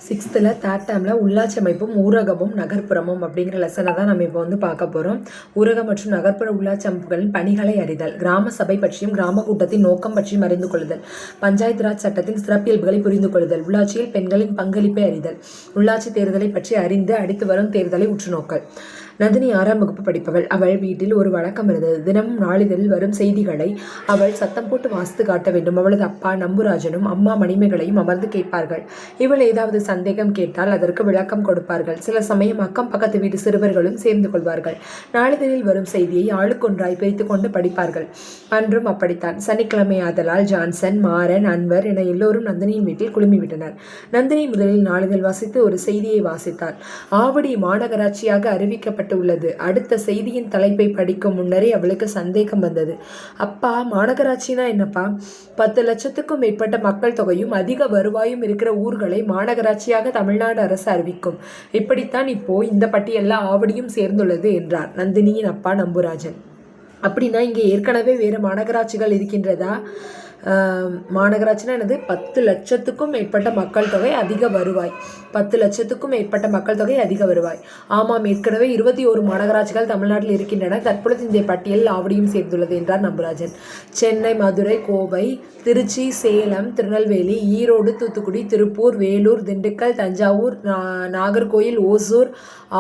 சிக்ஸ்த்தில் third டேர்மில் உள்ளாட்சி அமைப்பும் ஊரகமும் நகர்ப்புறமும் அப்படிங்கிற லெசனை தான் நம்ம இப்போ வந்து பார்க்க போகிறோம். ஊரக மற்றும் நகர்ப்புற உள்ளாட்சி அமைப்புகளின் பணிகளை அறிதல், கிராம சபை பற்றியும் கிராம கூட்டத்தின் நோக்கம் பற்றியும் அறிந்து கொள்ளுதல், பஞ்சாயத்து ராஜ் சட்டத்தின் சிறப்பியல்புகளை புரிந்து கொள்ளுதல், உள்ளாட்சியில் பெண்களின் பங்களிப்பை அறிதல், உள்ளாட்சி தேர்தலை பற்றி அறிந்து அடுத்து வரும் தேர்தலை உற்றுநோக்கல். நந்தினி 6ஆம் வகுப்பு படிப்பவள். அவள் வீட்டில் ஒரு வழக்கம் இருந்தது. தினமும் நாளிதழில் வரும் செய்திகளை அவள் சத்தம் போட்டு வாசித்து காட்ட வேண்டும். அவளது அப்பா நம்புராஜனும் அம்மா மணிமேகலையும் அமர்ந்து கேட்பார்கள். இவள் ஏதாவது சந்தேகம் கேட்டால் அதற்கு விளக்கம் கொடுப்பார்கள். சில சமயம் அக்கம் பக்கத்து வீட்டு சிறுவர்களும் சேர்ந்து கொள்வார்கள். நாளிதழில் வரும் செய்தியை ஆளுக்கொன்றாய் பிரித்து கொண்டு படிப்பார்கள். அன்றும் அப்படித்தான். சனிக்கிழமை ஆதலால் ஜான்சன், மாறன், அன்வர் என எல்லோரும் நந்தினியின் வீட்டில் குழுமிவிட்டனர். நந்தினி முதலில் நாளிதழ் வாசித்து ஒரு செய்தியை வாசித்தாள். ஆவடி மாநகராட்சியாக அறிவிக்கப்பட்ட உள்ளது. அடுத்த செய்தியின் தலைப்பை படிக்கும் முன்னரே அவளுக்கு சந்தேகம் வந்தது. அப்பா, மாநகராட்சினா என்னப்பா? 10 லட்சத்துக்கும் மேற்பட்ட மக்கள் தொகையும் அதிக வருவாயும் இருக்கிற ஊர்களை மாநகராட்சியாக தமிழ்நாடு அரசு அறிவிக்கும். இப்படித்தான் இப்போ இந்த பட்டியல்ல ஆவடியும் சேர்ந்துள்ளது என்றார் நந்தினியின் அப்பா நம்புராஜன். அப்படின்னா இங்கே ஏற்கனவே வேறு மாநகராட்சிகள் இருக்கின்றதா? மாநகராட்சினா என்னது? 10 லட்சத்துக்கும் மேற்பட்ட மக்கள் தொகை, அதிக வருவாய். 10 லட்சத்துக்கும் மேற்பட்ட மக்கள் தொகை, அதிக வருவாய். ஆமாம், ஏற்கனவே 21 மாநகராட்சிகள் தமிழ்நாட்டில் இருக்கின்றன. தற்பொழுது இந்த பட்டியலில் ஆவடியும் சேர்ந்துள்ளது என்றார் நம்புராஜன். சென்னை, மதுரை, கோவை, திருச்சி, சேலம், திருநெல்வேலி, ஈரோடு, தூத்துக்குடி, திருப்பூர், வேலூர், திண்டுக்கல், தஞ்சாவூர், நாகர்கோயில், ஓசூர்,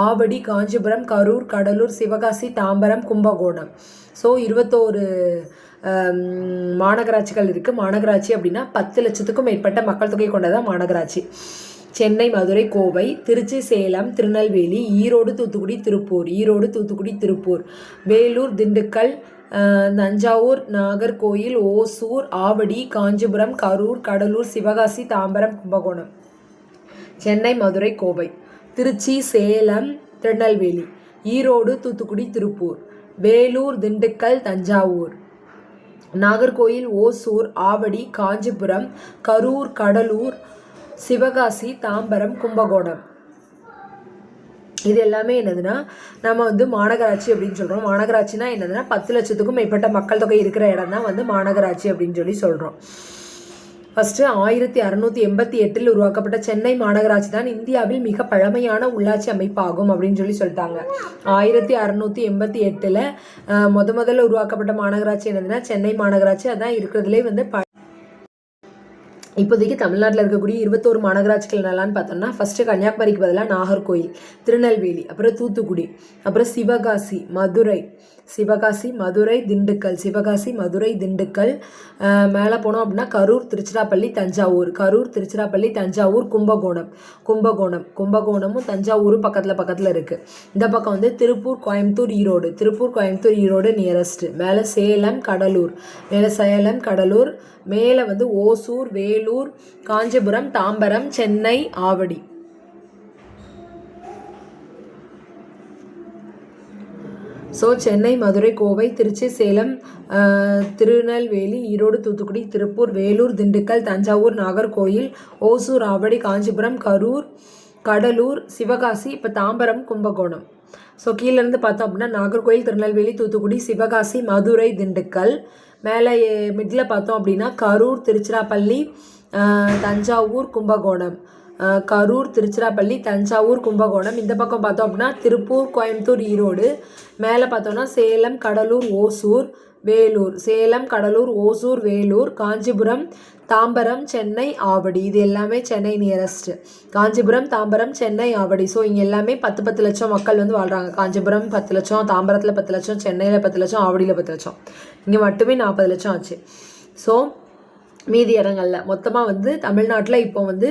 ஆவடி, காஞ்சிபுரம், கரூர், கடலூர், சிவகாசி, தாம்பரம், கும்பகோணம். ஸோ 21 மாநகராட்சிகள் இருக்குது. மாநகராட்சி அப்படின்னா 10 லட்சத்துக்கும் மேற்பட்ட மக்கள் தொகை கொண்டதான் மாநகராட்சி. சென்னை, மதுரை, கோவை, திருச்சி, சேலம், திருநெல்வேலி, ஈரோடு, தூத்துக்குடி, திருப்பூர், வேலூர், திண்டுக்கல், தஞ்சாவூர், நாகர்கோயில், ஓசூர், ஆவடி, காஞ்சிபுரம், கரூர், கடலூர், சிவகாசி, தாம்பரம், கும்பகோணம். சென்னை, மதுரை, கோவை, திருச்சி, சேலம், திருநெல்வேலி, ஈரோடு, தூத்துக்குடி, திருப்பூர், வேலூர், திண்டுக்கல், தஞ்சாவூர், நாகர்கோயில், ஓசூர், ஆவடி, காஞ்சிபுரம், கரூர், கடலூர், சிவகாசி, தாம்பரம், கும்பகோணம். இது எல்லாமே என்னதுன்னா நம்ம வந்து மாநகராட்சி அப்படின்னு சொல்கிறோம். மாநகராட்சினா என்னதுன்னா 10 லட்சத்துக்கும் மேற்பட்ட மக்கள் தொகை இருக்கிற இடம் தான் வந்து மாநகராட்சி அப்படின்னு சொல்லி சொல்கிறோம். ஃபஸ்ட்டு 1688 உருவாக்கப்பட்ட சென்னை மாநகராட்சி தான் இந்தியாவில் மிக பழமையான உள்ளாட்சி அமைப்பாகும் அப்படின்னு சொல்லிட்டாங்க. 1688 முதல்ல உருவாக்கப்பட்ட மாநகராட்சி என்னதுன்னா சென்னை மாநகராட்சி. அதான் இருக்கிறதுலே வந்து இப்போதைக்கு தமிழ்நாட்டில் இருக்கக்கூடிய 21 மாநகராட்சிகள் என்னலான்னு பார்த்தோம்னா, ஃபஸ்ட்டு கன்னியாகுமரிக்கு பதிலாக நாகர்கோயில், திருநெல்வேலி, அப்புறம் தூத்துக்குடி, அப்புறம் சிவகாசி, மதுரை, திண்டுக்கல், மேலே போனோம் அப்படின்னா கரூர், திருச்சிராப்பள்ளி, தஞ்சாவூர், கும்பகோணமும் தஞ்சாவூரும் பக்கத்தில் இருக்குது. இந்த பக்கம் வந்து திருப்பூர், கோயம்புத்தூர், ஈரோடு நியரஸ்ட். மேலே சேலம், கடலூர், மேலே வந்து ஓசூர், வேலூர், காஞ்சிபுரம், தாம்பரம், சென்னை, ஆவடி. ஸோ சென்னை, மதுரை, கோவை, திருச்சி, சேலம், திருநெல்வேலி, ஈரோடு, தூத்துக்குடி, திருப்பூர், வேலூர், திண்டுக்கல், தஞ்சாவூர், நாகர்கோயில், ஓசூர், ஆவடி, காஞ்சிபுரம், கரூர், கடலூர், சிவகாசி, இப்போ தாம்பரம், கும்பகோணம். ஸோ கீழேருந்து பார்த்தோம் அப்படின்னா நாகர்கோயில், திருநெல்வேலி, தூத்துக்குடி, சிவகாசி, மதுரை, திண்டுக்கல். மேலே மிடில் பார்த்தோம் அப்படின்னா கரூர், திருச்சிராப்பள்ளி, தஞ்சாவூர், கும்பகோணம். இந்த பக்கம் பார்த்தோம் அப்படின்னா திருப்பூர், கோயம்புத்தூர், ஈரோடு. மேலே பார்த்தோம்னா சேலம், கடலூர், ஓசூர், வேலூர், காஞ்சிபுரம், தாம்பரம், சென்னை, ஆவடி. இது எல்லாமே சென்னை நியரஸ்ட். காஞ்சிபுரம், தாம்பரம், சென்னை, ஆவடி. ஸோ இங்கே எல்லாமே 10 லட்சம் மக்கள் வந்து வாழ்கிறாங்க. காஞ்சிபுரம் 10 லட்சம், தாம்பரத்தில் 10 லட்சம், சென்னையில் 10 லட்சம், ஆவடியில் 10 லட்சம். இங்கே மட்டுமே 40 லட்சம் ஆச்சு. ஸோ மீதி இடங்களில் மொத்தமாக வந்து தமிழ்நாட்டில் இப்போ வந்து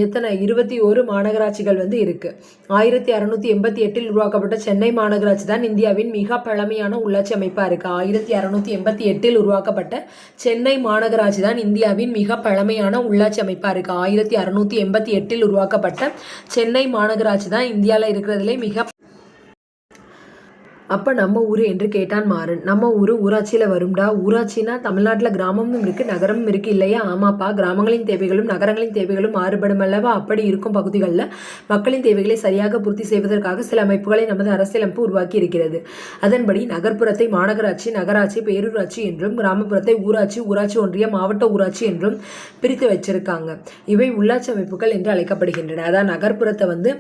எத்தனை 21 மாநகராட்சிகள் வந்து இருக்குது. 1688 உருவாக்கப்பட்ட சென்னை மாநகராட்சி தான் இந்தியாவின் மிக பழமையான உள்ளாட்சி அமைப்பாக இருக்குது. 1688 உருவாக்கப்பட்ட சென்னை மாநகராட்சி தான் இந்தியாவின் மிக பழமையான உள்ளாட்சி அமைப்பாக இருக்குது. 1688 உருவாக்கப்பட்ட சென்னை மாநகராட்சி தான் இந்தியாவில் இருக்கிறதுலே மிக அப்போ நம்ம ஊர் என்று கேட்டான் மாறன். நம்ம ஊர் ஊராட்சியில் வரும்டா. ஊராட்சினா தமிழ்நாட்டில் கிராமமும் இருக்குது நகரமும் இருக்குது இல்லையா? ஆமாப்பா, கிராமங்களின் தேவைகளும் நகரங்களின் தேவைகளும் மாறுபடும் அல்லவா? அப்படி இருக்கும் பகுதிகளில் மக்களின் தேவைகளை சரியாக பூர்த்தி செய்வதற்காக சில அமைப்புகளை நமது அரசியலமைப்பு உருவாக்கி இருக்கிறது. அதன்படி நகர்ப்புறத்தை மாநகராட்சி, நகராட்சி, பேரூராட்சி என்றும், கிராமப்புறத்தை ஊராட்சி, ஊராட்சி ஒன்றிய, மாவட்ட ஊராட்சி என்றும் பிரித்து வச்சிருக்காங்க. இவை உள்ளாட்சி அமைப்புகள் என்று அழைக்கப்படுகின்றன. அதான் நகர்ப்புறத்தை வந்து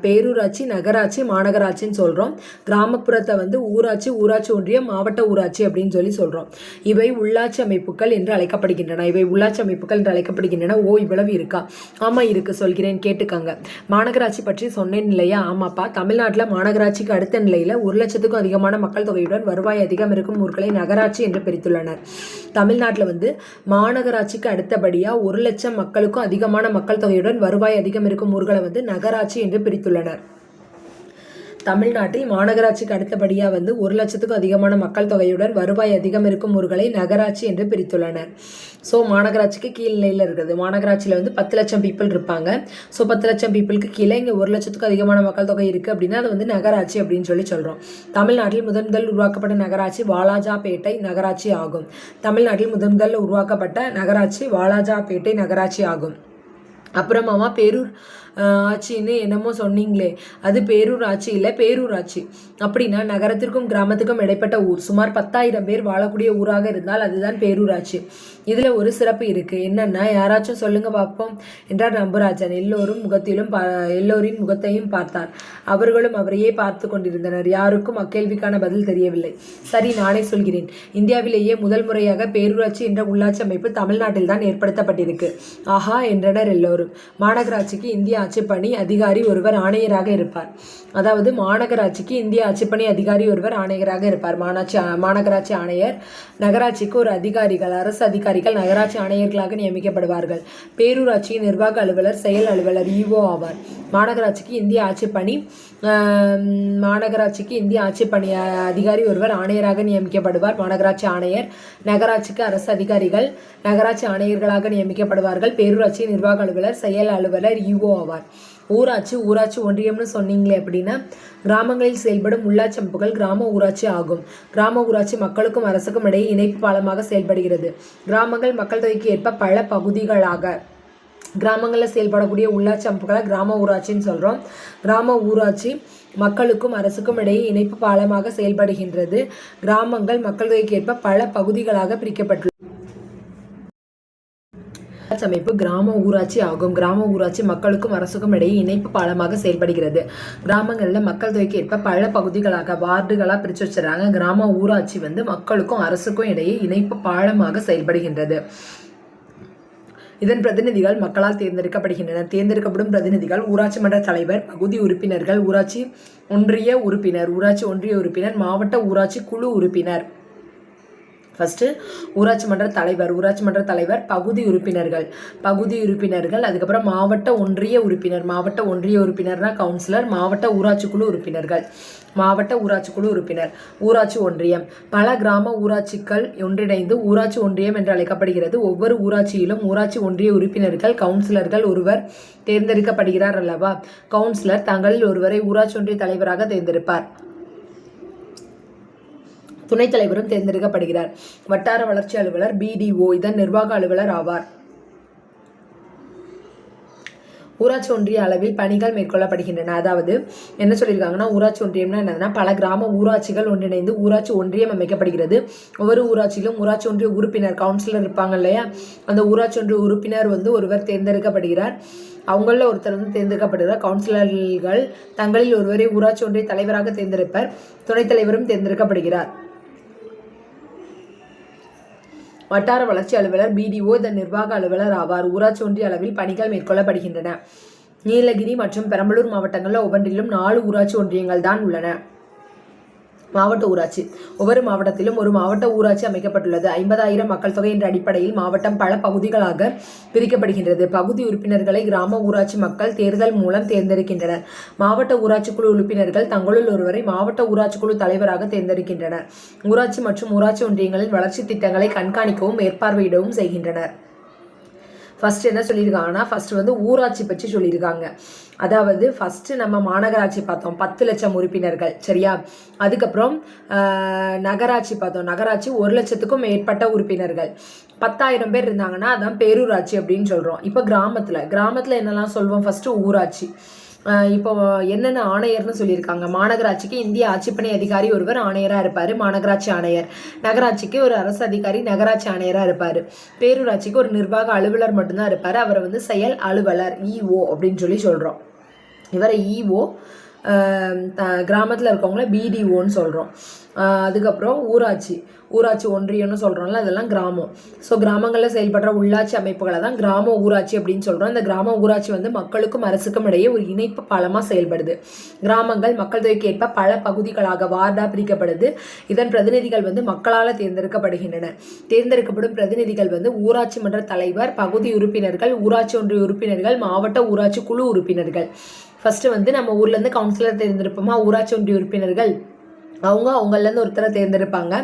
பேரூராட்சி, நகராட்சி, மாநகராட்சின்னு சொல்கிறோம். கிராமப்புறத்தை வந்து ஊராட்சி, ஊராட்சி ஒன்றியம், மாவட்ட ஊராட்சி அப்படின்னு சொல்கிறோம். இவை உள்ளாட்சி அமைப்புகள் என்று அழைக்கப்படுகின்றன. இவை உள்ளாட்சி அமைப்புகள் என்று அழைக்கப்படுகின்றன. ஓ, இவ்வளவு இருக்கா? ஆமாம் இருக்கு, சொல்கிறேன் கேட்டுக்கங்க. மாநகராட்சி பற்றி சொன்னேன் இல்லையா? ஆமாப்பா, தமிழ்நாட்டில் மாநகராட்சிக்கு அடுத்த நிலையில் 1,00,000க்கும் அதிகமான மக்கள் தொகையுடன் வருவாய் அதிகம் இருக்கும் ஊர்களை நகராட்சி என்று பிரித்துள்ளனர். தமிழ்நாட்டில் வந்து மாநகராட்சிக்கு அடுத்தபடியாக 1,00,000 மக்களுக்கும் அதிகமான மக்கள் தொகையுடன் வருவாய் அதிகம் இருக்கும் ஊர்களை வந்து நகராட்சி என்று பிரித்துள்ளனர். தமிழ்நாட்டில் மாநகராட்சிக்கு அடுத்தபடியாக வந்து 1,00,000க்கும் அதிகமான மக்கள் தொகையுடன் வருவாய் அதிகம் இருக்கும் ஊர்களை நகராட்சி என்று பிரித்துள்ளனர். ஸோ மாநகராட்சிக்கு கீழ்நிலையில் இருக்குது. மாநகராட்சியில் வந்து 10 லட்சம் பீப்புள் இருப்பாங்க. ஸோ 10 லட்சம் பீப்புளுக்கு கீழே இங்கே 1,00,000க்கும் அதிகமான மக்கள் தொகை இருக்குது அப்படின்னா அது வந்து நகராட்சி அப்படின்னு சொல்கிறோம். தமிழ்நாட்டில் முதல் உருவாக்கப்பட்ட நகராட்சி வாலாஜாபேட்டை நகராட்சி ஆகும். தமிழ்நாட்டில் முதல் உருவாக்கப்பட்ட நகராட்சி வாலாஜாபேட்டை நகராட்சி ஆகும். அப்புறமாமா பேரூர் ஆட்சின்னு என்னமோ சொன்னீங்களே, அது பேரூர் ஆட்சி இல்லை, பேரூராட்சி. அப்படின்னா நகரத்திற்கும் கிராமத்துக்கும் இடைப்பட்ட ஊர், சுமார் 10,000 பேர் வாழக்கூடிய ஊராக இருந்தால் அதுதான் பேரூராட்சி. இதில் ஒரு சிறப்பு இருக்குது. என்னன்னா, யாராச்சும் சொல்லுங்க பார்ப்போம் என்றார் நம்புராஜன். எல்லோரின் முகத்தையும் பார்த்தார். அவர்களும் அவரையே பார்த்து கொண்டிருந்தனர். யாருக்கும் அக்கேள்விக்கான பதில் தெரியவில்லை. சரி, நானே சொல்கிறேன். இந்தியாவிலேயே முதல் முறையாக பேரூராட்சி என்ற உள்ளாட்சி அமைப்பு தமிழ்நாட்டில் தான் ஏற்படுத்தப்பட்டிருக்கு. ஆஹா என்றனர் எல்லோரும். மாநகராட்சிக்கு இந்திய ஆட்சிப்பணி அதிகாரி ஒருவர் ஆணையராக இருப்பார். அதாவது மாநகராட்சிக்கு இந்திய ஆட்சிப்பணி அதிகாரி ஒருவர் ஆணையராக இருப்பார். மாநகராட்சி ஆணையர். நகராட்சிக்கு ஒரு அதிகாரிகள், அரசு அதிகாரிகள் நகராட்சி ஆணையர்களாக நியமிக்கப்படுவார்கள். பேரூராட்சியின் நிர்வாக அலுவலர், செயல் அலுவலர், இஓ ஆவார். மாநகராட்சிக்கு இந்திய ஆட்சிப்பணி அதிகாரி ஒருவர் ஆணையராக நியமிக்கப்படுவார். மாநகராட்சி ஆணையர். நகராட்சிக்கு அரசு அதிகாரிகள் நகராட்சி ஆணையர்களாக நியமிக்கப்படுவார்கள். பேரூராட்சியின் நிர்வாக அலுவலர், செயல் அலுவலர், இஓ ஆவார். ஊராட்சி ஒன்றியம்னு சொன்னீங்களே அப்படின்னா கிராமங்களில் செயல்படும் உள்ளாட்சி அமைப்புகள் கிராம ஊராட்சி ஆகும். கிராம ஊராட்சி மக்களுக்கும் அரசுக்கும் இடையே இணைப்பு பாலமாக செயல்படுகிறது. கிராமங்கள் மக்கள் தொகைக்கு ஏற்ப பல பகுதிகளாக கிராமங்களில் செயல்படக்கூடிய உள்ளாட்சி அமைப்புகளை கிராம ஊராட்சின்னு சொல்கிறோம். கிராம ஊராட்சி மக்களுக்கும் அரசுக்கும் இடையே இணைப்பு பாலமாக செயல்படுகின்றது. கிராமங்கள் மக்கள் தொகைக்கு ஏற்ப பல பகுதிகளாக பிரிக்கப்பட்டுள்ளது. அமைப்பு கிராம ஊராட்சி ஆகும். கிராம ஊராட்சி மக்களுக்கும் அரசுக்கும் இடையே இணைப்பு பாலமாக செயல்படுகிறது. கிராமங்களில் மக்கள் தொகைக்கு ஏற்ப பல பகுதிகளாக வார்டுகளாக பிரித்து வச்சுறாங்க. கிராம ஊராட்சி வந்து மக்களுக்கும் அரசுக்கும் இடையே இணைப்பு பாலமாக செயல்படுகின்றது. இதன் பிரதிநிதிகள் மக்களால் தேர்ந்தெடுக்கப்படுகின்றனர். தேர்ந்தெடுக்கப்படும் பிரதிநிதிகள் ஊராட்சி மன்ற தலைவர், பகுதி உறுப்பினர்கள், ஊராட்சி ஒன்றிய உறுப்பினர், மாவட்ட ஊராட்சி குழு உறுப்பினர். ஃபஸ்ட்டு ஊராட்சி மன்ற தலைவர், பகுதி உறுப்பினர்கள், அதுக்கப்புறம் மாவட்ட ஒன்றிய உறுப்பினர்னா கவுன்சிலர், மாவட்ட ஊராட்சிக்குழு உறுப்பினர், ஊராட்சி ஒன்றியம். பல கிராம ஊராட்சிகள் ஒன்றிணைந்து ஊராட்சி ஒன்றியம் என்று அழைக்கப்படுகிறது. ஒவ்வொரு ஊராட்சியிலும் ஊராட்சி ஒன்றிய உறுப்பினர்கள், கவுன்சிலர்கள் ஒருவர் தேர்ந்தெடுக்கப்படுகிறார் அல்லவா? கவுன்சிலர் தங்களில் ஒருவரை ஊராட்சி ஒன்றிய தலைவராக தேர்ந்தெடுப்பார். துணைத் தலைவரும் தேர்ந்தெடுக்கப்படுகிறார். வட்டார வளர்ச்சி அலுவலர், BDO இதன் நிர்வாக அலுவலர் ஆவார். ஊராட்சி ஒன்றிய அளவில் பணிகள் மேற்கொள்ளப்படுகின்றன. அதாவது என்ன சொல்லியிருக்காங்கன்னா, ஊராட்சி ஒன்றியம்னா என்னதுன்னா, பல கிராம ஊராட்சிகள் ஒன்றிணைந்து ஊராட்சி ஒன்றியம் அமைக்கப்படுகிறது. ஒவ்வொரு ஊராட்சியிலும் ஊராட்சி ஒன்றிய உறுப்பினர், கவுன்சிலர் இருப்பாங்க இல்லையா, அந்த ஊராட்சி ஒன்றிய உறுப்பினர் வந்து ஒருவர் தேர்ந்தெடுக்கப்படுகிறார். அவங்களில் ஒருத்தர் வந்து தேர்ந்தெடுக்கப்படுகிறார். கவுன்சிலர்கள் தங்களில் ஒருவரை ஊராட்சி ஒன்றிய தலைவராக தேர்ந்தெடுப்பர். துணைத் தலைவரும் தேர்ந்தெடுக்கப்படுகிறார். வட்டார வளர்ச்சி அலுவலர், BDO இதன் நிர்வாக அலுவலர் ஆவார். ஊராட்சி ஒன்றிய அளவில் பணிகள் மேற்கொள்ளப்படுகின்றன. நீலகிரி மற்றும் பெரம்பலூர் மாவட்டங்களில் ஒவ்வொன்றிலும் 4 ஊராட்சி ஒன்றியங்கள் தான் உள்ளன. மாவட்ட ஊராட்சி. ஒவ்வொரு மாவட்டத்திலும் ஒரு மாவட்ட ஊராட்சி அமைக்கப்பட்டுள்ளது. 50,000 மக்கள் தொகை என்ற அடிப்படையில் மாவட்டம் பல பகுதிகளாக பிரிக்கப்படுகின்றது. பகுதி உறுப்பினர்களை கிராம ஊராட்சி மக்கள் தேர்தல் மூலம் தேர்ந்தெடுக்கின்றனர். மாவட்ட ஊராட்சி குழு உறுப்பினர்கள் தங்களுள் ஒருவரை மாவட்ட ஊராட்சி குழு தலைவராக தேர்ந்தெடுக்கின்றனர். ஊராட்சி மற்றும் ஊராட்சி ஒன்றியங்களின் வளர்ச்சி திட்டங்களை கண்காணிக்கவும் மேற்பார்வையிடவும் செய்கின்றனர். ஃபர்ஸ்ட் என்ன சொல்லியிருக்காங்கன்னா, ஃபர்ஸ்ட் வந்து ஊராட்சி பற்றி சொல்லியிருக்காங்க. அதாவது ஃபர்ஸ்ட் நம்ம மாநகராட்சி பார்த்தோம், 10 லட்சம் உறுப்பினர்கள், சரியா? அதுக்கப்புறம் நகராட்சி பார்த்தோம், நகராட்சி 1 லட்சத்துக்கும் மேற்பட்ட உறுப்பினர்கள், 10,000 பேர் இருந்தாங்கன்னா அதான் பேரூராட்சி அப்படின்னு சொல்கிறோம். இப்போ கிராமத்தில் என்னெல்லாம் சொல்வோம்? ஃபர்ஸ்ட் ஊராட்சி. இப்போ என்னென்ன ஆணையர்னு சொல்லியிருக்காங்க. மாநகராட்சிக்கு இந்திய ஆட்சிப்பணி அதிகாரி ஒருவர் ஆணையராக இருப்பார், மாநகராட்சி ஆணையர். நகராட்சிக்கு ஒரு அரசு அதிகாரி நகராட்சி ஆணையராக இருப்பார். பேரூராட்சிக்கு ஒரு நிர்வாக அலுவலர் மட்டும்தான் இருப்பார், அவரை வந்து செயல் அலுவலர் இஓ அப்படின்னு சொல்லி சொல்கிறோம். இவரை இஓ, கிராமத்தில் இருக்கவங்கள பிடிஓன்னு சொல்கிறோம். அதுக்கப்புறம் ஊராட்சி ஒன்றியம்னு சொல்கிறோம்ல, அதெல்லாம் கிராமம். ஸோ கிராமங்களில் செயல்படுற உள்ளாட்சி அமைப்புகளை தான் கிராம ஊராட்சி அப்படின்னு சொல்கிறோம். இந்த கிராம ஊராட்சி வந்து மக்களுக்கும் அரசுக்கும் இடையே ஒரு இணைப்பு பாலமாக செயல்படுது. கிராமங்கள் மக்கள் தொகைக்கு ஏற்ப பல பகுதிகளாக வார்டாக பிரிக்கப்படுது. இதன் பிரதிநிதிகள் வந்து மக்களால் தேர்ந்தெடுக்கப்படுகின்றன. தேர்ந்தெடுக்கப்படும் பிரதிநிதிகள் வந்து ஊராட்சி மன்ற தலைவர், பகுதி உறுப்பினர்கள், ஊராட்சி ஒன்றிய உறுப்பினர்கள், மாவட்ட ஊராட்சி குழு உறுப்பினர்கள். ஃபர்ஸ்ட் வந்து நம்ம ஊர்லேருந்து கவுன்சிலர் தேர்ந்தெடுப்போமா, ஊராட்சி ஒன்றிய உறுப்பினர்கள் அவங்கலேருந்து ஒருத்தரை தேர்ந்தெடுப்பாங்க.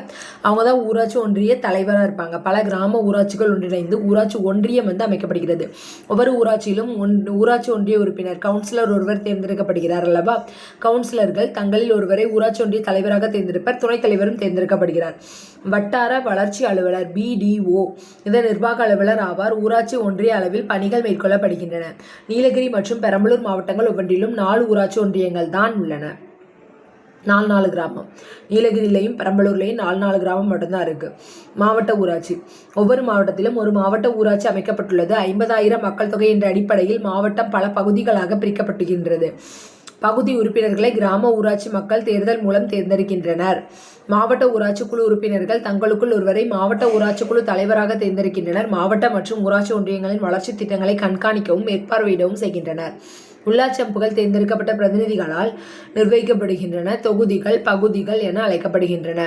அவங்க தான் ஊராட்சி ஒன்றிய தலைவராக இருப்பாங்க. பல கிராம ஊராட்சிகள் ஒன்றிணைந்து ஊராட்சி ஒன்றியம் வந்து அமைக்கப்படுகிறது. ஒவ்வொரு ஊராட்சியிலும் ஊராட்சி ஒன்றிய உறுப்பினர் கவுன்சிலர் ஒருவர் தேர்ந்தெடுக்கப்படுகிறார் அல்லவா? கவுன்சிலர்கள் தங்களில் ஒருவரை ஊராட்சி ஒன்றிய தலைவராக தேர்ந்தெடுப்பர், துணைத் தலைவரும் தேர்ந்தெடுக்கப்படுகிறார். வட்டார வளர்ச்சி அலுவலர் பிடிஓ இந்த நிர்வாக அலுவலர் ஆவார். ஊராட்சி ஒன்றிய அளவில் பணிகள் மேற்கொள்ளப்படுகின்றன. நீலகிரி மற்றும் பெரம்பலூர் மாவட்டங்கள் ஒவ்வொன்றிலும் 4 ஊராட்சி ஒன்றியங்கள் தான் உள்ளன. 4 கிராமம். நீலகிரிலையும் பெரம்பலூர்லையும் 4 கிராமம் மட்டும்தான் இருக்கு. மாவட்ட ஊராட்சி ஒவ்வொரு மாவட்டத்திலும் ஒரு மாவட்ட ஊராட்சி அமைக்கப்பட்டுள்ளது. 50,000 மக்கள் தொகை என்ற அடிப்படையில் மாவட்டம் பல பகுதிகளாக பிரிக்கப்பட்டுகின்றது. பகுதி உறுப்பினர்களை கிராம ஊராட்சி மக்கள் தேர்தல் மூலம் தேர்ந்தெடுக்கின்றனர். மாவட்ட ஊராட்சி குழு உறுப்பினர்கள் தங்களுக்குள் ஒருவரை மாவட்ட ஊராட்சி குழு தலைவராக தேர்ந்தெடுக்கின்றனர். மாவட்ட மற்றும் ஊராட்சி ஒன்றியங்களின் வளர்ச்சி திட்டங்களை கண்காணிக்கவும் மேற்பார்வையிடவும் செய்கின்றனர். உள்ளாட்சி அமைப்புகள் தேர்ந்தெடுக்கப்பட்ட பிரதிநிதிகளால் நிர்வகிக்கப்படுகின்றன. தொகுதிகள் பகுதிகள் என அழைக்கப்படுகின்றன.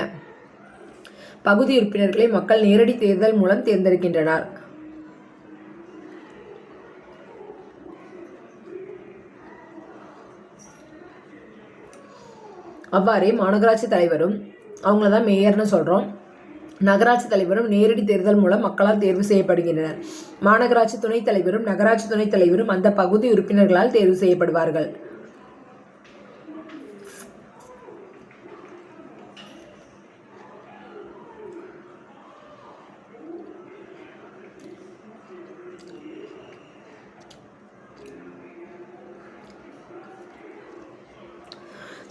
பகுதி உறுப்பினர்களை மக்கள் நேரடி தேர்தல் மூலம் தேர்ந்தெடுக்கின்றனர். அவ்வாறே மாநகராட்சி தலைவரும், அவங்கள தான் மேயர்னு சொல்கிறோம், நகராட்சி தலைவரும் நேரடி தேர்தல் மூலம் மக்களால் தேர்வு செய்யப்படுகின்றனர். மாநகராட்சி துணைத் தலைவரும் நகராட்சி துணைத் தலைவரும் அந்த பகுதி உறுப்பினர்களால் தேர்வு செய்யப்படுவார்கள்.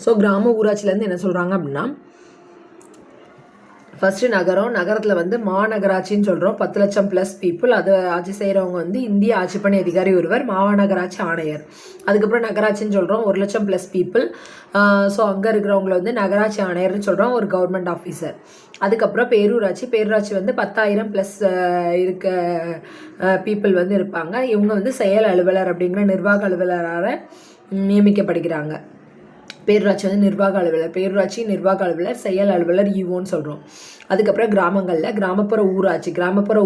ஸோ கிராம ஊராட்சியிலேருந்து என்ன சொல்கிறாங்க அப்படின்னா, ஃபர்ஸ்ட் நகரத்தில் வந்து மாநகராட்சின்னு சொல்கிறோம், 10 லட்சம் ப்ளஸ் பீப்புள். அதை ஆட்சி செய்கிறவங்க வந்து இந்திய ஆட்சிப்பணி அதிகாரி ஒருவர், மாநகராட்சி ஆணையர். அதுக்கப்புறம் நகராட்சின்னு சொல்கிறோம், 1 லட்சம் ப்ளஸ் பீப்புள். ஸோ அங்கே இருக்கிறவங்கள வந்து நகராட்சி ஆணையர்னு சொல்கிறோம், ஒரு கவர்மெண்ட் ஆஃபீஸர். அதுக்கப்புறம் பேரூராட்சி வந்து 10,000 ப்ளஸ் இருக்க பீப்புள் வந்து இருப்பாங்க. இவங்க வந்து செயல் அலுவலர் அப்படிங்கிற நிர்வாக அலுவலராக நியமிக்கப்படுகிறாங்க. பேரூராட்சி வந்து நிர்வாக அலுவலர், பேரூராட்சி நிர்வாக அலுவலர், செயல் அலுவலர் இஓன்னு சொல்கிறோம். அதுக்கப்புறம் கிராமங்களில் கிராமப்புற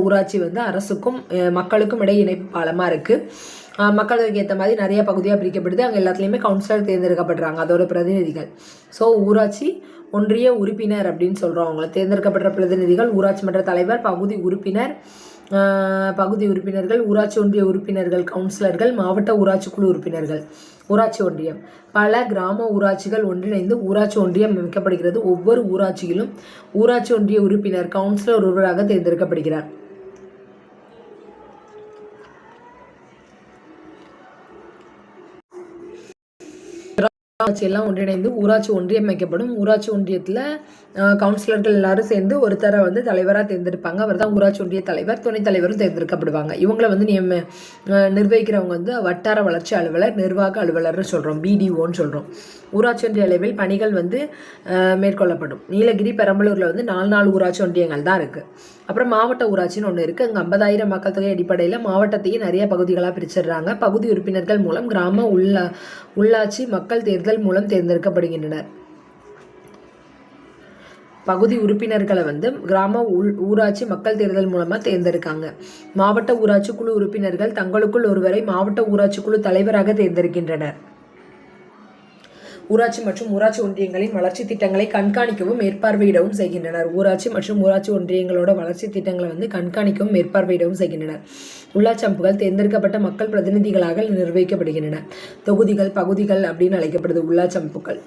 ஊராட்சி வந்து அரசுக்கும் மக்களுக்கும் இடையே இணைப்பு பாலமாக இருக்குது. மக்களுக்கு ஏற்ற மாதிரி நிறைய பகுதியாக பிரிக்கப்படுது. அங்கே எல்லாத்துலேயுமே கவுன்சிலர் தேர்ந்தெடுக்கப்படுறாங்க, அதோட பிரதிநிதிகள். ஸோ ஊராட்சி ஒன்றிய உறுப்பினர் அப்படின்னு சொல்கிறோம். அவங்கள தேர்ந்தெடுக்கப்பட்ட பிரதிநிதிகள், ஊராட்சி மன்ற தலைவர், பகுதி உறுப்பினர்கள், ஊராட்சி ஒன்றிய உறுப்பினர்கள், கவுன்சிலர்கள், மாவட்ட ஊராட்சி குழு உறுப்பினர்கள். ஊராட்சி ஒன்றியம் பல கிராம ஊராட்சிகள் ஒன்றிணைந்து ஊராட்சி ஒன்றியம் அமைக்கப்படுகிறது. ஒவ்வொரு ஊராட்சியிலும் ஊராட்சி ஒன்றிய உறுப்பினர் கவுன்சிலர் ஒருவராக தேர்ந்தெடுக்கப்படுகிறார். ஊராட்சி எல்லாம் ஒன்றிணைந்து ஊராட்சி ஒன்றியம் அமைக்கப்படும். ஊராட்சி ஒன்றியத்தில் கவுன்சிலர்கள் எல்லாரும் சேர்ந்து ஒருத்தரை வந்து தலைவராக தேர்ந்தெடுப்பாங்க. அவர் தான் ஊராட்சி ஒன்றிய தலைவர், துணைத் தலைவரும் தேர்ந்தெடுக்கப்படுவாங்க. இவங்களை வந்து நிர்வகிக்கிறவங்க வந்து வட்டார வளர்ச்சி அலுவலர், நிர்வாக அலுவலர்னு சொல்கிறோம், பிடிஓன்னு சொல்கிறோம். ஊராட்சி ஒன்றிய அளவில் பணிகள் வந்து மேற்கொள்ளப்படும். நீலகிரி பெரம்பலூரில் வந்து 4 ஊராட்சி ஒன்றியங்கள் தான் இருக்குது. அப்புறம் மாவட்ட ஊராட்சின்னு ஒன்று இருக்குது. அங்கே 50,000 மக்கள் தொகை அடிப்படையில் மாவட்டத்தையே நிறைய பகுதிகளாக பிரிச்சிடுறாங்க. பகுதி உறுப்பினர்கள் மூலம் கிராம உள்ளாட்சி மக்கள் தேர்தல் மூலம் தேர்ந்தெடுக்கப்படுகின்றனர். பகுதி உறுப்பினர்களை வந்து கிராம ஊராட்சி மக்கள் தேர்தல் மூலமாக தேர்ந்தெடுக்காங்க. மாவட்ட ஊராட்சி குழு உறுப்பினர்கள் தங்களுக்குள் ஒருவரை மாவட்ட ஊராட்சி குழு தலைவராக தேர்ந்தெடுக்கின்றனர். ஊராட்சி மற்றும் ஊராட்சி ஒன்றியங்களின் வளர்ச்சி திட்டங்களை கண்காணிக்கவும் மேற்பார்வையிடவும் செய்கின்றனர். ஊராட்சி மற்றும் ஊராட்சி ஒன்றியங்களோட வளர்ச்சி திட்டங்களை கண்காணிக்கவும் மேற்பார்வையிடவும் செய்கின்றனர். உள்ளாட்சி அமைப்புகள் தேர்ந்தெடுக்கப்பட்ட மக்கள் பிரதிநிதிகளாக நிர்வகிக்கப்படுகின்றன. தொகுதிகள், பகுதிகள் அப்படின்னு அழைக்கப்படுது உள்ளாட்சி அமைப்புகள்.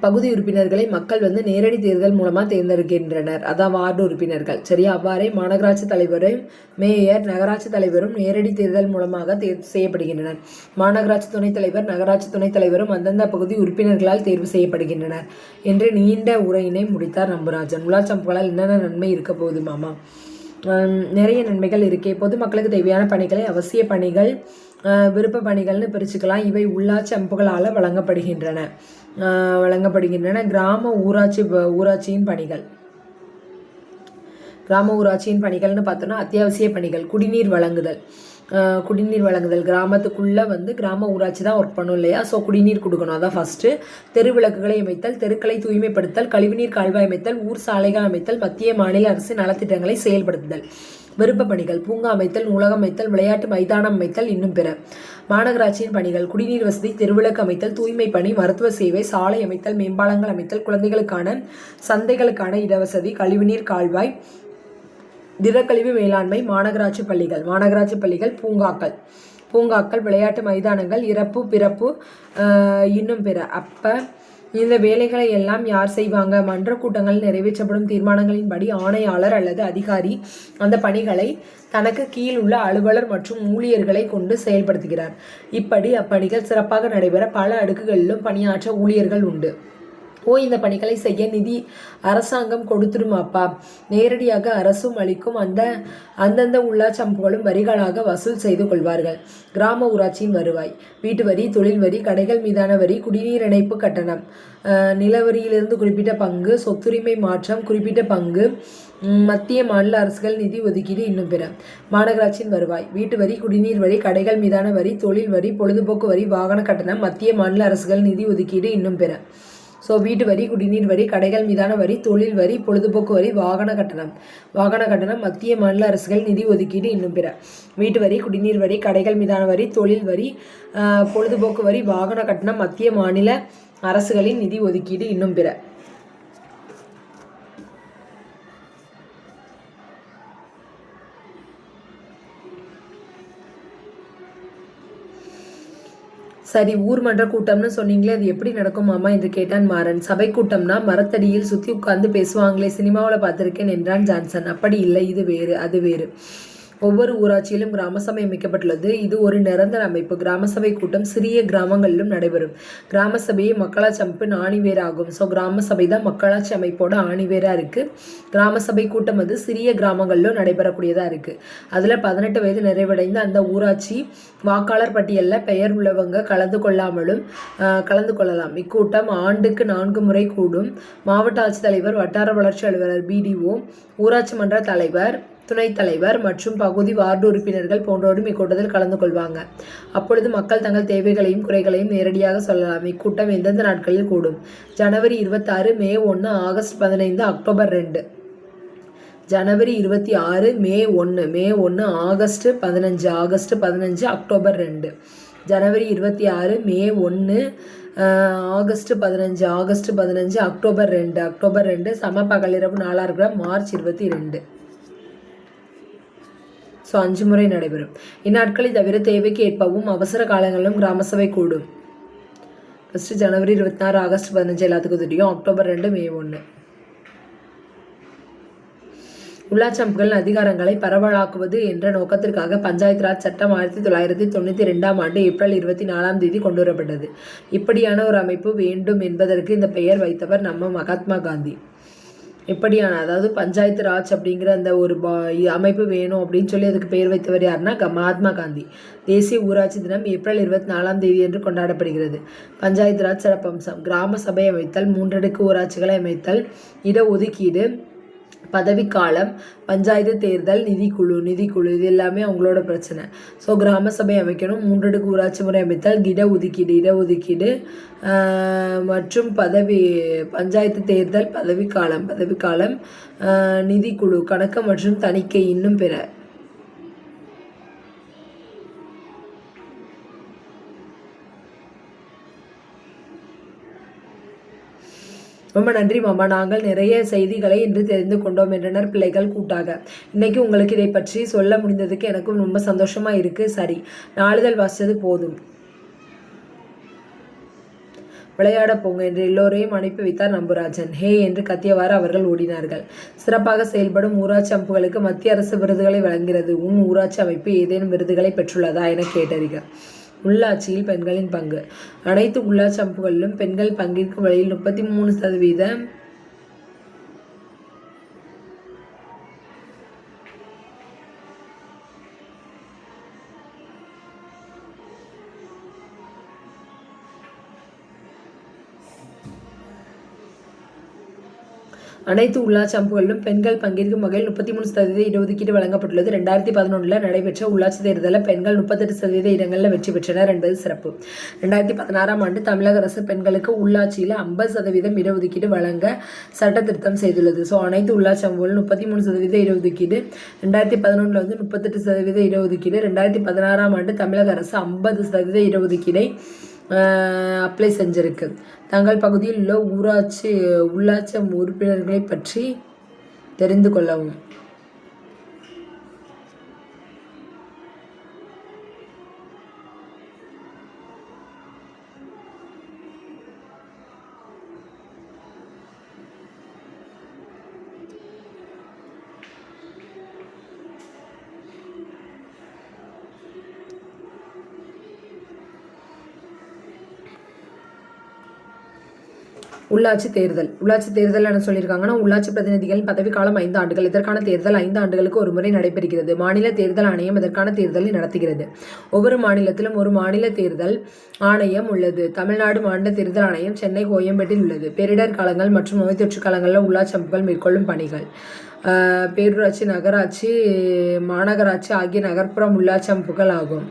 பகுதி உறுப்பினர்களை மக்கள் நேரடி தேர்தல் மூலமாக தேர்ந்தெடுக்கின்றனர். அதான் வார்டு உறுப்பினர்கள். சரியா? அவ்வாறே மாநகராட்சி தலைவரும் மேயர், நகராட்சி தலைவரும் நேரடி தேர்தல் மூலமாக தேர்வு செய்யப்படுகின்றனர். மாநகராட்சி துணைத் தலைவர், நகராட்சி துணைத் தலைவரும் அந்தந்த பகுதி உறுப்பினர்களால் தேர்வு செய்யப்படுகின்றனர் என்று நீண்ட உரையினை முடித்தார் நம்புராஜன். உள்ளாட்சி அமைப்புகளால் என்னென்ன நன்மை இருக்க போகுது மாமா? நிறைய நன்மைகள் இருக்கே. பொதுமக்களுக்கு தேவையான பணிகளை அவசிய பணிகள், விருப்ப பணிகள்னு பிரிச்சுக்கலாம். இவை உள்ளாட்சி அமைப்புகளால் வழங்கப்படுகின்றன. கிராம ஊராட்சியின் பணிகள். கிராம ஊராட்சியின் பணிகள்னு பார்த்தோன்னா அத்தியாவசிய பணிகள். குடிநீர் வழங்குதல். கிராமத்துக்குள்ள கிராம ஊராட்சி தான் ஒர்க் பண்ணும் இல்லையா? ஸோ குடிநீர் கொடுக்கணும். அதான் ஃபர்ஸ்ட். தெருவிளக்குகளை அமைத்தல், தெருக்களை தூய்மைப்படுத்தல், கழிவுநீர் கால்வாய் அமைத்தல், ஊர் சாலைகள் அமைத்தல், மத்திய மாநில அரசு நலத்திட்டங்களை செயல்படுத்துதல். விருப்ப பணிகள். பூங்கா அமைத்தல், நூலகம் அமைத்தல், விளையாட்டு மைதானம் அமைத்தல், இன்னும் பிற. மாநகராட்சியின் பணிகள். குடிநீர் வசதி, தெருவிளக்கு அமைத்தல், தூய்மை பணி, மருத்துவ சேவை, சாலை அமைத்தல், மேம்பாலங்கள் அமைத்தல், குழந்தைகளுக்கான சந்தைகளுக்கான இடவசதி, கழிவுநீர் கால்வாய், திடக்கழிவு மேலாண்மை. மாநகராட்சி பள்ளிகள், பூங்காக்கள், விளையாட்டு மைதானங்கள், இறப்பு, பிறப்பு, இன்னும் பிற. இந்த வேலைகளை எல்லாம் யார் செய்வாங்க? மன்ற கூட்டங்கள் நிறைவேற்றப்படும் தீர்மானங்களின்படி ஆணையாளர் அல்லது அதிகாரி அந்த பணிகளை தனக்கு கீழ் உள்ள அலுவலர் மற்றும் ஊழியர்களை கொண்டு செயல்படுத்துகிறார். இப்படி அப்பணிகள் சிறப்பாக நடைபெற பல அடுக்குகளிலும் பணியாற்ற ஊழியர்கள் உண்டு. இந்த பணிகளை செய்ய நிதி அரசாங்கம் கொடுத்துருமாப்பா? நேரடியாக அரசும் அளிக்கும். அந்தந்த உள்ளாட்சி அமைப்புகளும் வரிகளாக வசூல் செய்து கொள்வார்கள். கிராம ஊராட்சியின் வருவாய். வீட்டு வரி, தொழில் வரி, கடைகள் மீதான வரி, குடிநீர் இணைப்பு கட்டணம், நிலவரியிலிருந்து குறிப்பிட்ட பங்கு, சொத்துரிமை மாற்றம் குறிப்பிட்ட பங்கு, மத்திய மாநில அரசுகள் நிதி ஒதுக்கீடு, இன்னும் பிற. மாநகராட்சியின் வருவாய். வீட்டு வரி, குடிநீர் வரி, கடைகள் மீதான வரி, தொழில் வரி, பொழுதுபோக்கு வரி, வாகன கட்டணம், மத்திய மாநில அரசுகள் நிதி ஒதுக்கீடு, இன்னும் பிற. ஸோ வீட்டு வரி, குடிநீர் வரி, கடைகள் மீதான வரி, தொழில் வரி, பொழுதுபோக்கு வரி, வாகன கட்டணம், மத்திய மாநில அரசுகள் நிதி ஒதுக்கீடு, இன்னும் பிற. வீட்டு வரி, குடிநீர் வரி, கடைகள் மீதான வரி, தொழில் வரி, பொழுதுபோக்கு வரி, வாகன கட்டணம், மத்திய மாநில அரசுகளின் நிதி ஒதுக்கீடு, இன்னும் பிற. சரி, ஊர்மன்ற கூட்டம்னு சொன்னீங்களே, அது எப்படி நடக்கும் மாமா என்று கேட்டான் மாறன். சபை கூட்டம்னா மரத்தடியில் சுற்றி உட்கார்ந்து பேசுவாங்களே, சினிமாவில் பார்த்துருக்கேன் என்றான் ஜான்சன். அப்படி இல்லை, இது வேறு, அது வேறு. ஒவ்வொரு ஊராட்சியிலும் கிராம சபை அமைக்கப்பட்டுள்ளது. இது ஒரு நிரந்தர அமைப்பு. கிராம சபை கூட்டம் சிறிய கிராமங்களிலும் நடைபெறும். கிராம சபையை மக்களாட்சி அமைப்பின் ஆணிவேராகும். ஸோ கிராம சபை தான் மக்களாட்சி அமைப்போட ஆணிவேரா இருக்கு. கிராம சபை கூட்டம் சிறிய கிராமங்களிலும் நடைபெறக்கூடியதா இருக்கு. அதுல 18 வயது நிறைவடைந்த அந்த ஊராட்சி வாக்காளர் பட்டியலில் பெயர் உள்ளவங்க கலந்து கொள்ளலாம். இக்கூட்டம் ஆண்டுக்கு 4 முறை கூடும். மாவட்ட ஆட்சித்தலைவர், வட்டார வளர்ச்சி அலுவலர், BDO, ஊராட்சி மன்ற தலைவர், துணைத் தலைவர் மற்றும் பகுதி வார்டு உறுப்பினர்கள் போன்றோரும் இக்கூட்டத்தில் கலந்து கொள்வாங்க. அப்பொழுது மக்கள் தங்கள் தேவைகளையும் குறைகளையும் நேரடியாக சொல்லலாம். இக்கூட்டம் எந்தெந்த நாட்களில் கூடும்? ஜனவரி 26, மே 1, ஆகஸ்ட் 15, அக்டோபர் 2. ஜனவரி 26, மே 1, ஆகஸ்ட் 15, அக்டோபர் 2. ஜனவரி 26, மே 1, ஆகஸ்ட் 15, அக்டோபர் 2. சம பகலிரவு 4 மார்ச் 22. ஸோ 5 முறை நடைபெறும். இந்நாட்களை தவிர தேவைக்கு ஏற்பவும் அவசர காலங்களிலும் கிராம சபை கூடும். ஃபர்ஸ்ட் ஜனவரி 26, ஆகஸ்ட் 15 எல்லாத்துக்கும் தெரியும். அக்டோபர் 2, மே 1. உள்ளாட்சி அமைப்புகளின் அதிகாரங்களை பரவலாக்குவது என்ற நோக்கத்திற்காக பஞ்சாயத்து ராஜ் சட்டம் 1992ஆம் ஆண்டு ஏப்ரல் 24 கொண்டுவரப்பட்டது. இப்படியான ஒரு அமைப்பு வேண்டும் என்பதற்கு இந்த பெயர் வைத்தவர் நம்ம மகாத்மா காந்தி. எப்படியான, அதாவது பஞ்சாயத்து ராஜ் அப்படிங்கிற அந்த ஒரு அமைப்பு வேணும் அப்படின்னு சொல்லி அதுக்கு பெயர் வைத்தவர் யாருன்னா மகாத்மா காந்தி. தேசிய ஊராட்சி தினம் ஏப்ரல் 24 என்று கொண்டாடப்படுகிறது. பஞ்சாயத்து ராஜ் சிறப்பம்சம்: கிராம சபை அமைத்தல், 3 அடுக்கு ஊராட்சிகளை அமைத்தல், இட ஒதுக்கீடு, பதவிக்காலம், பஞ்சாயத்து தேர்தல், நிதிக்குழு இது எல்லாமே அவங்களோட பிரச்சனை. ஸோ கிராம சபை அமைக்கணும், 3 அடுக்கு ஊராட்சி முறை அமைத்தல், இட ஒதுக்கீடு மற்றும் பஞ்சாயத்து தேர்தல், பதவிக்காலம், நிதிக்குழு, கணக்கு மற்றும் தணிக்கை, இன்னும் பிற. ரொம்ப நன்றி மாமா, நாங்கள் நிறைய செய்திகளை இன்று தெரிந்து கொண்டோம் என்றனர் பிள்ளைகள் கூட்டாக. இன்னைக்கு உங்களுக்கு இதை பற்றி சொல்ல முடிந்ததுக்கு எனக்கும் ரொம்ப சந்தோஷமா இருக்கு. சரி, நாளிதழ் வாசிச்சது போதும், விளையாட போங்க என்று எல்லோரையும் அனுப்பி வைத்தார் நம்புராஜன். ஹே என்று கத்தியவாறு அவர்கள் ஓடினார்கள். சிறப்பாக செயல்படும் ஊராட்சி அமைப்புகளுக்கு மத்திய அரசு விருதுகளை வழங்குகிறது. உன் ஊராட்சி அமைப்பு ஏதேனும் விருதுகளை பெற்றுள்ளதா என கேட்டறிக. உள்ளாட்சியில் பெண்களின் பங்கு. அனைத்து உள்ளாட்சி அமைப்புகளிலும் பெண்கள் பங்கேற்கும் வழியில் 33% அனைத்து உள்ளாட்சி அமைப்புகளிலும் பெண்கள் பங்கேற்கும் வகையில் 33% இடஒதுக்கீடு வழங்கப்பட்டுள்ளது. 2011 நடைபெற்ற உள்ளாட்சி தேர்தலில் பெண்கள் 38% இடங்களில் வெற்றி பெற்றனர் என்பது சிறப்பு. 2016 ஆண்டு தமிழக அரசு பெண்களுக்கு உள்ளாட்சியில் 50% இடஒதுக்கீடு வழங்க சட்ட திருத்தம் செய்துள்ளது. ஸோ அனைத்து உள்ளாட்சி அமைப்புகளிலும் 33% இடஒதுக்கீடு, 2011 38% இடஒதுக்கீடு, 2016 ஆண்டு தமிழக அரசு 50% இடஒதுக்கீடை அப்ளை செஞ்சிருக்கு. தங்கள் பகுதியில் உள்ள உள்ளாட்சி உறுப்பினர்களை பற்றி தெரிந்து கொள்ளவும். உள்ளாட்சி தேர்தல் என்ன சொல்லியிருக்காங்கன்னா, உள்ளாட்சி பிரதிநிதிகளின் பதவி காலம் 5 ஆண்டுகள். இதற்கான தேர்தல் 5 ஆண்டுகளுக்கு ஒரு முறை நடைபெறுகிறது. மாநில தேர்தல் ஆணையம் இதற்கான தேர்தலை நடத்துகிறது. ஒவ்வொரு மாநிலத்திலும் ஒரு மாநில தேர்தல் ஆணையம் உள்ளது. தமிழ்நாடு மாநில தேர்தல் ஆணையம் சென்னை, கோயம்பேட்டில் உள்ளது. பேரிடர் காலங்கள் மற்றும் நோய் தொற்று காலங்களில் உள்ளாட்சி அமைப்புகள் மேற்கொள்ளும் பணிகள். பேரூராட்சி, நகராட்சி, மாநகராட்சி ஆகிய நகர்ப்புற உள்ளாட்சி அமைப்புகள் ஆகும்.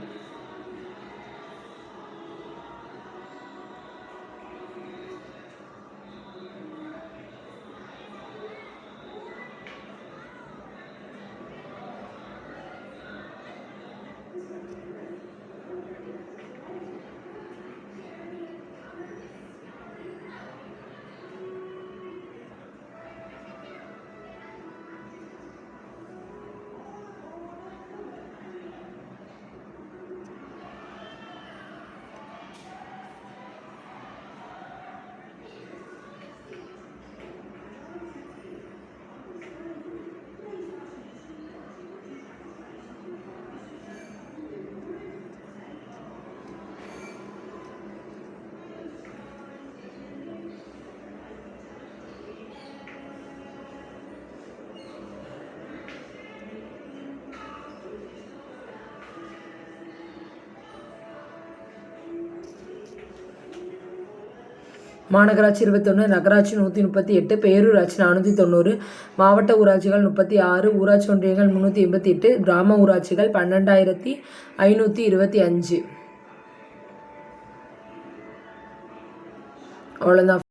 மாநகராட்சி 21, நகராட்சி 138, பேரூராட்சி 490, மாவட்ட ஊராட்சிகள் 36, ஊராட்சி ஒன்றியங்கள் 388, கிராம ஊராட்சிகள் 12,525. அவ்வளோதான்.